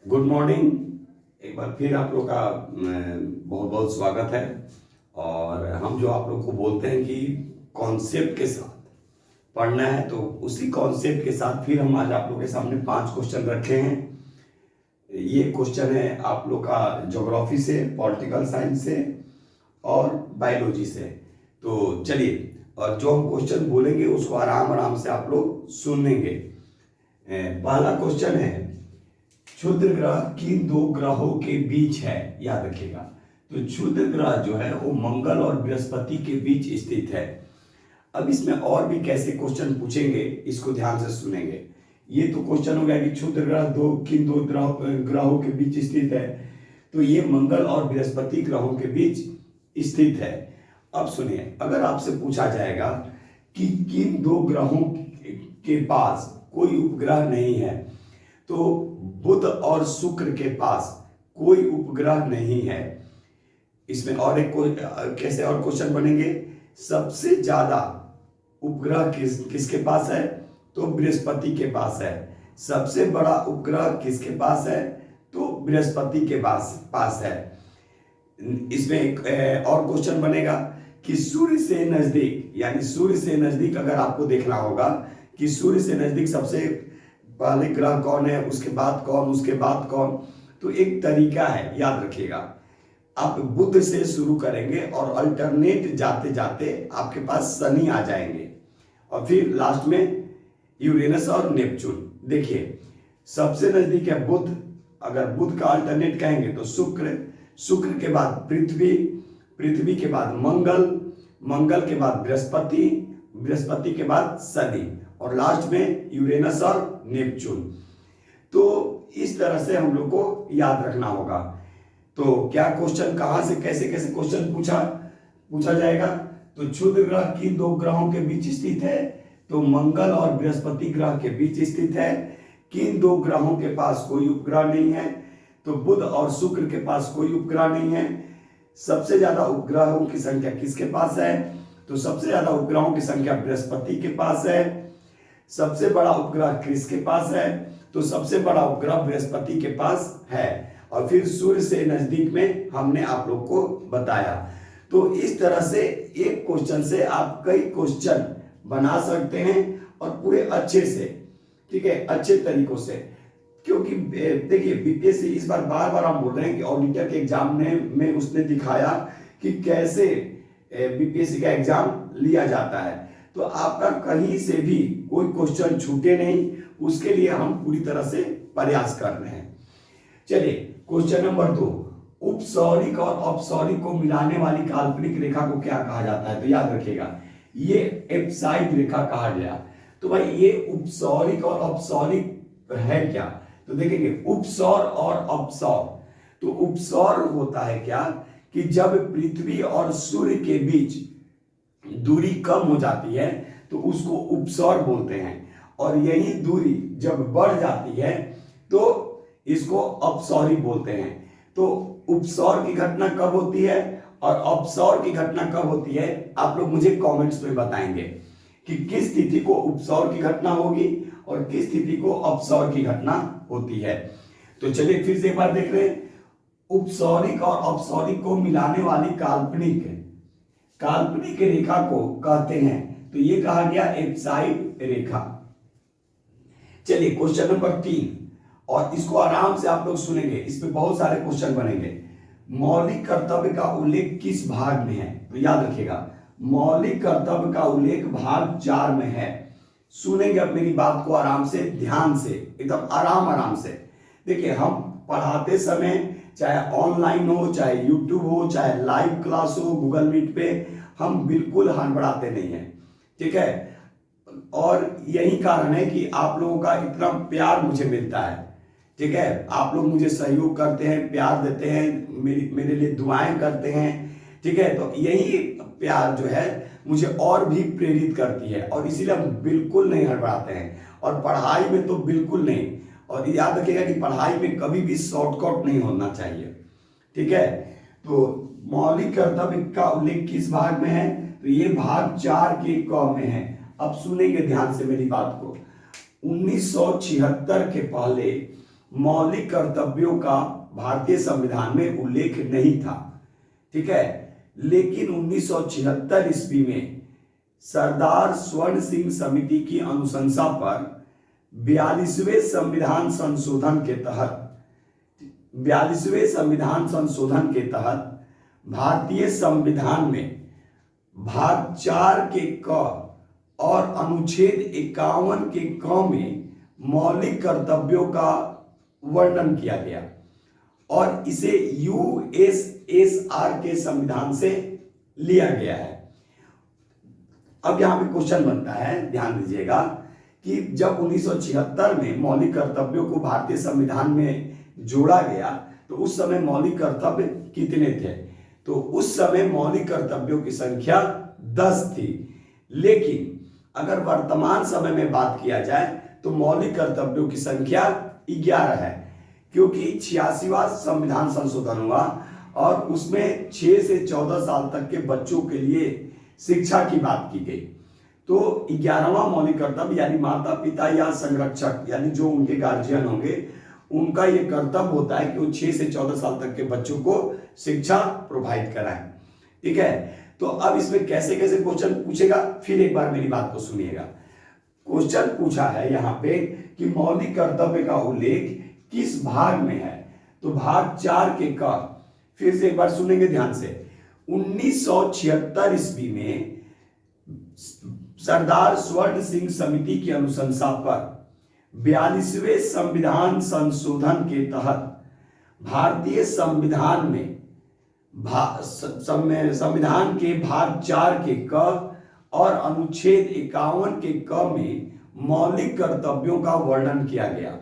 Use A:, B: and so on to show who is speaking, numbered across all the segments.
A: Good morning. एक बार फिर आप लोग का बहुत बहुत स्वागत है। और हम जो आप लोग को बोलते हैं कि कॉन्सेप्ट के साथ पढ़ना है, तो उसी कॉन्सेप्ट के साथ फिर हम आज आप लोग के सामने 5 क्वेश्चन रखे हैं। ये क्वेश्चन है आप लोग का ज्योग्राफी से, पॉलिटिकल साइंस से और बायोलॉजी से। तो चलिए, और जो हम क्वेश्चन बोलेंगे उसको आराम आराम से आप लोग सुनेंगे। पहला क्वेश्चन है, क्षुद्र ग्रह किन 2 ग्रहों के बीच है? याद रखिएगा। तो क्षुद्र ग्रह जो है वो मंगल और बृहस्पति के बीच स्थित है। अब इसमें और भी कैसे क्वेश्चन पूछेंगे, इसको ध्यान से सुनेंगे। ये तो क्वेश्चन हो गया कि क्षुद्र ग्रह किन 2 ग्रहों के बीच स्थित है, तो ये मंगल और बृहस्पति ग्रहों के बीच स्थित है। अब सुनिए, अगर आपसे पूछा जाएगा कि किन 2 ग्रहों के पास कोई उपग्रह नहीं है, तो बुध और शुक्र के पास कोई उपग्रह नहीं है। इसमें और एक कैसे और क्वेश्चन बनेंगे, सबसे ज्यादा उपग्रह किसके पास है? तो बृहस्पति के पास है। सबसे बड़ा उपग्रह किसके पास है? तो बृहस्पति के पास है। इसमें एक और क्वेश्चन बनेगा कि सूर्य से नजदीक, यानी सूर्य से नजदीक अगर आपको देखना होगा कि सूर्य से नजदीक सबसे पहले ग्रह कौन है, उसके बाद कौन, उसके बाद कौन, तो एक तरीका है, याद रखिएगा। आप बुध से शुरू करेंगे और अल्टरनेट जाते जाते आपके पास शनि आ जाएंगे और फिर लास्ट में यूरेनस और नेपच्यून। देखिए, सबसे नजदीक है बुध। अगर बुध का अल्टरनेट कहेंगे तो शुक्र, शुक्र के बाद पृथ्वी, पृथ्वी के बाद मंगल, मंगल के बाद बृहस्पति, बृहस्पति के बाद शनि और लास्ट में यूरेनस और नेपच्यून। तो इस तरह से हम लोग को याद रखना होगा। तो क्या क्वेश्चन कहां से कैसे कैसे क्वेश्चन पूछा जाएगा? तो क्षुद्र ग्रह किन 2 ग्रहों के बीच स्थित है? तो मंगल और बृहस्पति ग्रह के बीच स्थित है। किन 2 ग्रहों के पास कोई उपग्रह नहीं है? तो बुध और शुक्र के पास कोई उपग्रह नहीं है। सबसे ज्यादा उपग्रहों की संख्या किसके पास है? तो सबसे ज्यादा उपग्रहों की संख्या बृहस्पति के पास है। सबसे बड़ा उपग्रह किसके पास है? तो सबसे बड़ा उपग्रह बृहस्पति के पास है। और फिर सूर्य से नजदीक में हमने आप लोग को बताया। तो इस तरह से एक क्वेश्चन से आप कई क्वेश्चन बना सकते हैं और पूरे अच्छे से, ठीक है, अच्छे तरीकों से। क्योंकि देखिए, बीपीएससी इस बार बार बार हम बोल रहे हैं कि ऑडिटर के एग्जाम में उसने दिखाया कि कैसे बीपीएससी का एग्जाम लिया जाता है। तो आपका कहीं से भी कोई क्वेश्चन छूटे नहीं, उसके लिए हम पूरी तरह से प्रयास कर रहे हैं। चलिए, क्वेश्चन नंबर 2, उपसौरिक और अपसौरिक को मिलाने वाली काल्पनिक रेखा को क्या कहा जाता है? तो याद रखिएगा, ये एप्साइड रेखा कहा गया। तो भाई, ये उपसौरिक और अपसौरिक है क्या? तो देखेंगे, उपसौर और अपसौर। तो उपसौर होता है क्या कि जब पृथ्वी और सूर्य के बीच दूरी कम हो जाती है तो उसको उपसौर बोलते हैं, और यही दूरी जब बढ़ जाती है तो इसको अपसौरी बोलते हैं। तो उपसौर की घटना कब होती है और अपसौर की घटना कब होती है, आप लोग मुझे कमेंट्स में बताएंगे कि किस तिथि को उपसौर की घटना होगी और किस तिथि को अपसौर की घटना होती है। तो चलिए फिर से एक बार देख रहे हैं, उपसौरिक और अपसौरिक को मिलाने वाली काल्पनिक रेखा को कहते हैं, तो ये कहा गया एप्साइड रेखा। चलिए, क्वेश्चन नंबर 3, और इसको आराम से आप लोग सुनेंगे, इसमें बहुत सारे क्वेश्चन बनेंगे। मौलिक कर्तव्य का उल्लेख किस भाग में है? तो याद रखिएगा, मौलिक कर्तव्य का उल्लेख भाग 4 में है। सुनेंगे अब मेरी बात को आराम से, ध्यान से, एकदम आराम से। देखिए, हम पढ़ाते समय चाहे ऑनलाइन हो, चाहे यूट्यूब हो, चाहे लाइव क्लास हो गूगल मीट पे, हम बिल्कुल हड़बड़ाते नहीं है, ठीक है। और यही कारण है कि आप लोगों का इतना प्यार मुझे मिलता है, ठीक है। आप लोग मुझे सहयोग करते हैं, प्यार देते हैं, मेरे लिए दुआएं करते हैं, ठीक है। तो यही प्यार जो है मुझे और भी प्रेरित करती है, और इसीलिए हम बिल्कुल नहीं हड़बड़ाते हैं, और पढ़ाई में तो बिल्कुल नहीं। और याद रखिएगा कि पढ़ाई में कभी भी शॉर्टकट नहीं होना चाहिए, ठीक है। तो मौलिक कर्तव्य का उल्लेख किस भाग में है? तो ये भाग 4 के क में है। अब सुनेंगे ध्यान से मेरी बात को। 1976 के पहले मौलिक कर्तव्यों का भारतीय संविधान में उल्लेख नहीं था, ठीक है। लेकिन 1976 ईस्वी में सरदार स्वर्ण सिंह समिति की अनुशंसा पर 42वें संविधान संशोधन के तहत भारतीय संविधान में भाग 4 के क और अनुच्छेद 51 के क में मौलिक कर्तव्यों का वर्णन किया गया और इसे यूएसएसआर के संविधान से लिया गया है। अब यहां पे क्वेश्चन बनता है, ध्यान दीजिएगा कि जब 1976 में मौलिक कर्तव्यों को भारतीय संविधान में जोड़ा गया तो उस समय मौलिक कर्तव्य कितने थे? तो उस समय मौलिक कर्तव्यों की संख्या 10 थी। लेकिन अगर वर्तमान समय में बात किया जाए तो मौलिक कर्तव्यों की संख्या 11 है, क्योंकि 86वां संविधान संशोधन हुआ और उसमें 6 से 14 साल तक के बच्चों के लिए शिक्षा की बात की गई। तो 11वां मौलिक कर्तव्य यानी माता पिता या संरक्षक यानी जो उनके गार्जियन होंगे उनका ये कर्तव्य होता है कि वो 6 से 14 साल तक के बच्चों को शिक्षा प्रोवाइड कराएं, ठीक है। तो अब इसमें कैसे कैसे क्वेश्चन पूछेगा, फिर एक बार मेरी बात को सुनिएगा। क्वेश्चन पूछा है यहाँ पे कि मौलिक कर्तव्य का उल्लेख किस भाग में है? तो भाग 4 के क। फिर से एक बार सुनेंगे ध्यान से। 1976 ईस्वी में सरदार स्वर्ण सिंह समिति की अनुशंसा पर 42वें संविधान संशोधन के तहत भारतीय संविधान में संविधान के भाग 4 के क और अनुच्छेद 51 के क में मौलिक कर्तव्यों का वर्णन किया गया।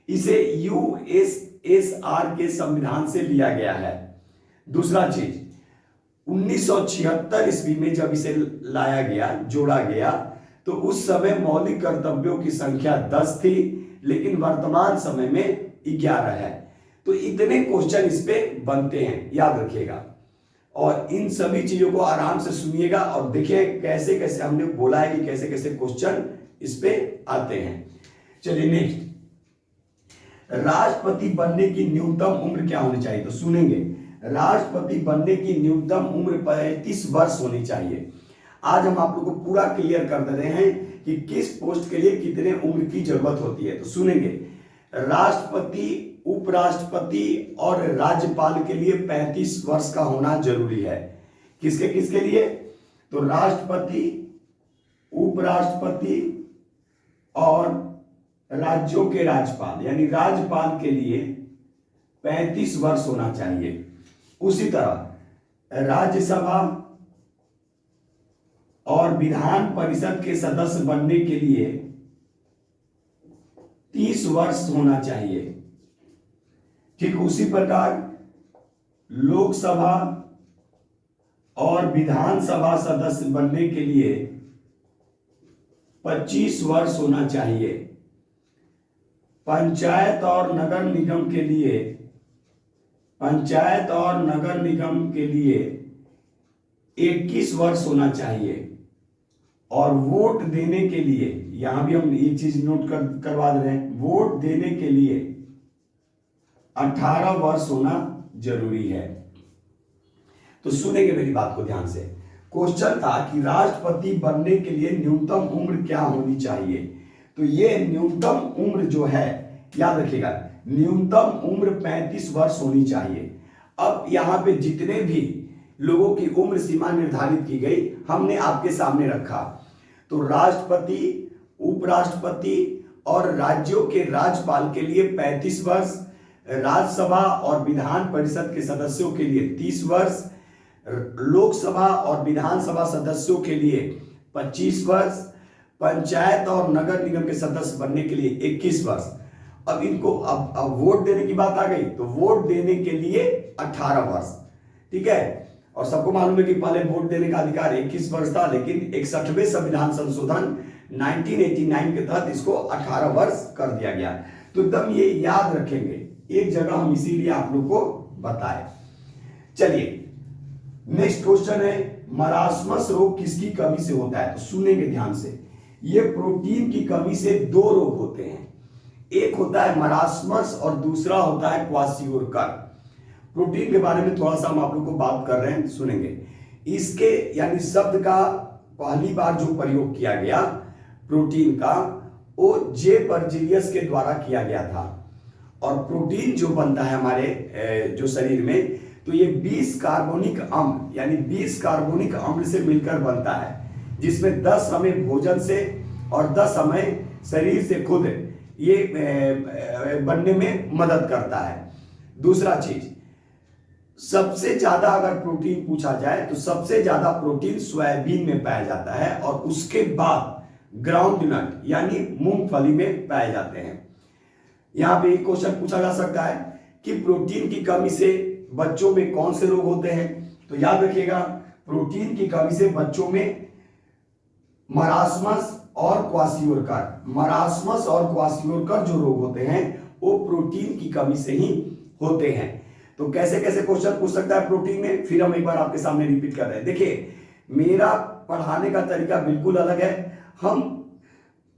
A: इसे यूएसएसआर के संविधान से लिया गया है। दूसरा चीज, 1976 ईस्वी में जब इसे लाया गया, जोड़ा गया, तो उस समय मौलिक कर्तव्यों की संख्या 10 थी, लेकिन वर्तमान समय में 11 है। तो इतने क्वेश्चन इस पे बनते हैं, याद रखिएगा। और इन सभी चीजों को आराम से सुनिएगा और देखिए कैसे कैसे हमने बोला है कि कैसे कैसे क्वेश्चन इस पे आते हैं। चलिए नेक्स्ट, राष्ट्रपति बनने की न्यूनतम उम्र क्या होनी चाहिए? तो सुनेंगे, राष्ट्रपति बनने की न्यूनतम उम्र 35 वर्ष होनी चाहिए। आज हम आप लोग को पूरा क्लियर कर दे रहे हैं कि किस पोस्ट के लिए कितने उम्र की जरूरत होती है। तो सुनेंगे, राष्ट्रपति, उपराष्ट्रपति और राज्यपाल के लिए 35 वर्ष का होना जरूरी है। किसके किसके लिए? तो राष्ट्रपति, उपराष्ट्रपति और राज्यों के राज्यपाल यानी राज्यपाल के लिए 35 वर्ष होना चाहिए। उसी तरह राज्यसभा और विधान परिषद के सदस्य बनने के लिए 30 वर्ष होना चाहिए। ठीक उसी प्रकार लोकसभा और विधानसभा सदस्य बनने के लिए 25 वर्ष होना चाहिए। पंचायत और नगर निगम के लिए 21 वर्ष होना चाहिए। और वोट देने के लिए, यहां भी हम एक चीज नोट करवा दे रहे हैं, वोट देने के लिए 18 वर्ष होना जरूरी है। तो सुनेंगे मेरी बात को ध्यान से। क्वेश्चन था कि राष्ट्रपति बनने के लिए न्यूनतम उम्र क्या होनी चाहिए? तो ये न्यूनतम उम्र जो है, याद रखिएगा, न्यूनतम उम्र 35 वर्ष होनी चाहिए। अब यहां पे जितने भी लोगों की उम्र सीमा निर्धारित की गई, हमने आपके सामने रखा। तो राष्ट्रपति, उपराष्ट्रपति और राज्यों के राज्यपाल के लिए 35 वर्ष, राज्यसभा और विधान परिषद के सदस्यों के लिए 30 वर्ष, लोकसभा और विधानसभा सदस्यों के लिए 25 वर्ष, पंचायत और नगर निगम के सदस्य बनने के लिए 21 वर्ष। अब इनको अब वोट देने की बात आ गई, तो वोट देने के लिए 18 वर्ष, ठीक है। और सबको मालूम है कि पहले वोट देने का अधिकार 21 वर्ष था, लेकिन 61वें संविधान संशोधन 1989 के तहत इसको 18 वर्ष कर दिया गया। तो एकदम ये याद रखेंगे, एक जगह हम इसीलिए आप लोग को बताए। चलिए नेक्स्ट क्वेश्चन है, मरासमस रोग किसकी कमी से होता है? तो सुनेंगे ध्यान से। ये प्रोटीन की कमी से 2 रोग होते हैं। एक होता है मरास्मस और दूसरा होता है क्वासियोरकर। प्रोटीन के बारे में थोड़ा सा हम आप लोग को बात कर रहे हैं, सुनेंगे। इसके यानी शब्द का पहली बार जो प्रयोग किया गया प्रोटीन का, वो जे बर्जीलियस के द्वारा किया गया था। और प्रोटीन जो बनता है हमारे जो शरीर में, तो ये 20 कार्बोनिक अम्ल यानी 20 कार्बोनिक अम्ल से मिलकर बनता है, जिसमें 10 हमें भोजन से और 10 हमें शरीर से खुद ये बनने में मदद करता है। दूसरा चीज, सबसे ज्यादा अगर प्रोटीन पूछा जाए तो सबसे ज्यादा प्रोटीन सोयाबीन में पाया जाता है, और उसके बाद ग्राउंडनट यानी मूंगफली में पाए जाते हैं। यहां पे एक क्वेश्चन पूछा जा सकता है कि प्रोटीन की कमी से बच्चों में कौन से रोग होते हैं। तो याद रखिएगा, प्रोटीन की कमी से बच्चों में मरास्मस और क्वासियोरकर, मरास्मस और क्वासियोरकर जो रोग होते हैं वो प्रोटीन की कमी से ही होते हैं। तो कैसे कैसे क्वेश्चन पूछ सकता है प्रोटीन में, फिर हम एक बार आपके सामने रिपीट कर रहे हैं। देखिए, मेरा पढ़ाने का तरीका बिल्कुल अलग है, हम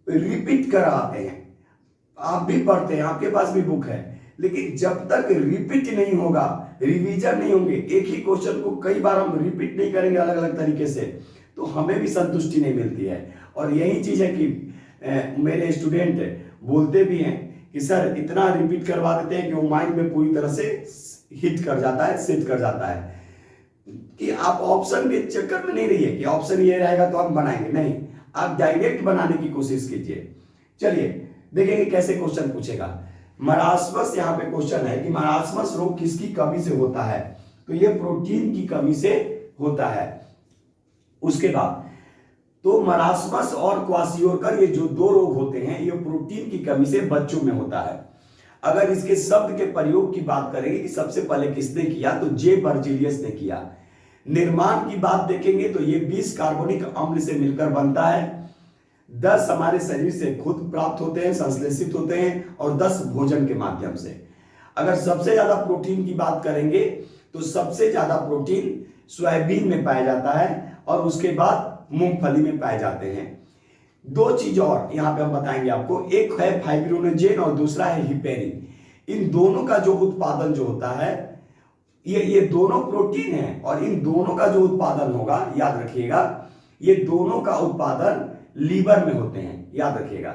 A: रिपीट कराते हैं। आप भी पढ़ते हैं, आपके पास भी बुक है, लेकिन जब तक रिपीट नहीं होगा, रिवीजन नहीं होंगे, एक ही क्वेश्चन को कई बार हम रिपीट नहीं करेंगे अलग अलग तरीके से, तो हमें भी संतुष्टि नहीं मिलती है। और यही चीज है कि मेरे स्टूडेंट बोलते भी हैं कि सर इतना रिपीट करवा देते हैं कि वो माइंड में पूरी तरह से हिट कर जाता है, सेट कर जाता है, कि आप ऑप्शन के चक्कर में नहीं रहिए कि ऑप्शन ये रहेगा तो हम बनाएंगे, नहीं, आप डायरेक्ट बनाने की कोशिश कीजिए। चलिए देखेंगे कैसे क्वेश्चन पूछेगा। मरास्मस यहाँ पे क्वेश्चन है कि मरास्मस रोग किसकी कमी से होता है, तो ये प्रोटीन की कमी से होता है। उसके बाद तो मरास्मस और क्वासियोरकर, ये जो दो रोग होते हैं, ये प्रोटीन की कमी से बच्चों में होता है। अगर इसके शब्द के प्रयोग की बात करेंगे कि सबसे पहले किसने किया, तो जे बर्जीलियस ने किया। निर्माण की बात देखेंगे तो ये 20 कार्बोनिक अम्ल से मिलकर बनता है, 10 हमारे शरीर से खुद प्राप्त होते हैं, संश्लेषित होते हैं, और 10 भोजन के माध्यम से। अगर सबसे ज्यादा प्रोटीन की बात करेंगे तो सबसे ज्यादा प्रोटीन सोयाबीन में पाया जाता है, और उसके बाद मूंगफली में पाए जाते हैं। दो चीज और यहां पे हम बताएंगे आपको, एक है फाइब्रोनोजेन और दूसरा है हिपेरिन। इन दोनों का जो उत्पादन जो होता है, ये दोनों प्रोटीन है, और इन दोनों का जो उत्पादन होगा, याद रखिएगा, ये दोनों का उत्पादन लीवर में होते हैं, याद रखिएगा।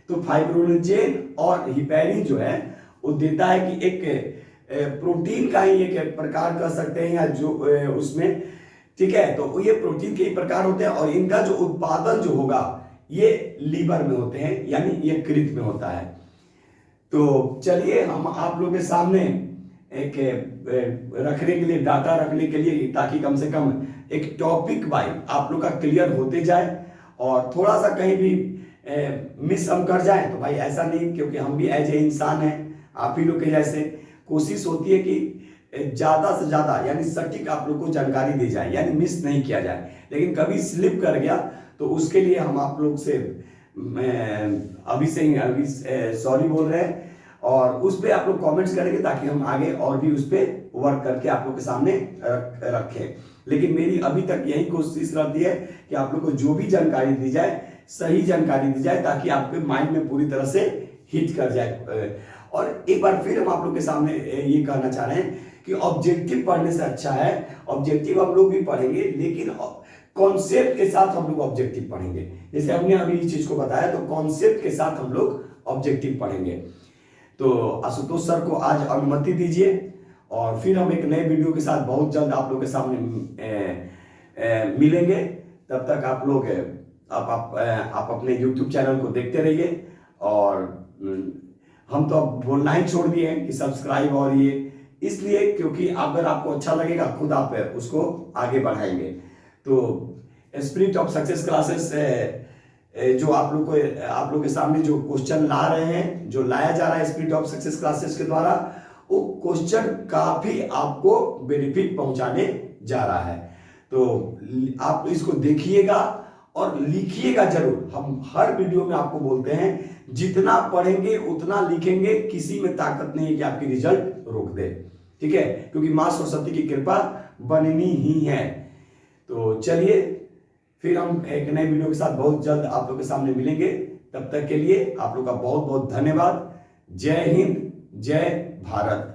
A: तो फाइब्रोनोजेन और हिपेरिन जो है वो देता है कि एक प्रोटीन का ही एक प्रकार कर सकते हैं, या जो उसमें, ठीक है, तो ये प्रोटीन के ही प्रकार होते हैं, और इनका जो उत्पादन जो होगा ये लीवर में होते हैं, यानी ये कृत में होता है। तो चलिए हम आप लोगों के सामने एक रखने के लिए, डाटा रखने के लिए, ताकि कम से कम एक टॉपिक वाइज आप लोग का क्लियर होते जाए, और थोड़ा सा कहीं भी मिस हम कर जाए तो भाई ऐसा नहीं, क्योंकि हम भी एज ए इंसान हैं, आप ही लोग के जैसे। कोशिश होती है कि ज्यादा से ज्यादा यानी सटीक आप लोग को जानकारी दी जाए, यानी मिस नहीं किया जाए। लेकिन कभी स्लिप कर गया तो उसके लिए हम आप लोग से अभी से ही सॉरी बोल रहे हैं, और उस पर आप लोग कमेंट्स करेंगे ताकि हम आगे और भी उस पर वर्क करके आप लोग के सामने रखें। लेकिन मेरी अभी तक यही कोशिश रहती है कि आप लोग को जो भी जानकारी दी जाए, सही जानकारी दी जाए, ताकि आपके माइंड में पूरी तरह से हिट कर जाए। और एक बार फिर हम आप लोग के सामने ये कहना चाह रहे हैं कि ऑब्जेक्टिव पढ़ने से अच्छा है, ऑब्जेक्टिव हम लोग भी पढ़ेंगे, लेकिन कॉन्सेप्ट के साथ हम लोग ऑब्जेक्टिव पढ़ेंगे। जैसे हमने अभी इस चीज को बताया, तो कॉन्सेप्ट के साथ हम लोग ऑब्जेक्टिव पढ़ेंगे। तो आशुतोष सर को आज अनुमति दीजिए, और फिर हम एक नए वीडियो के साथ बहुत जल्द आप लोग के सामने मिलेंगे। तब तक आप लोग आप अपने YouTube चैनल को देखते रहिए, और हम तो अब बोलना ही छोड़ दिए हैं कि सब्सक्राइब, और ये इसलिए क्योंकि अगर आपको अच्छा लगेगा खुद आप उसको आगे बढ़ाएंगे। तो स्पिरिट ऑफ सक्सेस क्लासेस जो आप लोग के सामने जो क्वेश्चन ला रहे हैं, जो लाया जा रहा है स्पिरिट ऑफ सक्सेस क्लासेस के द्वारा, वो क्वेश्चन काफी आपको बेनिफिट पहुंचाने जा रहा है। तो आप इसको देखिएगा और लिखिएगा जरूर। हम हर वीडियो में आपको बोलते हैं, जितना पढ़ेंगे उतना लिखेंगे, किसी में ताकत नहीं है कि आपकी रिजल्ट रोक दे, ठीक है, क्योंकि मां सरस्वती की कृपा बननी ही है। तो चलिए फिर हम एक नए वीडियो के साथ बहुत जल्द आप लोग के सामने मिलेंगे। तब तक के लिए आप लोग का बहुत बहुत धन्यवाद। जय हिंद, जय भारत।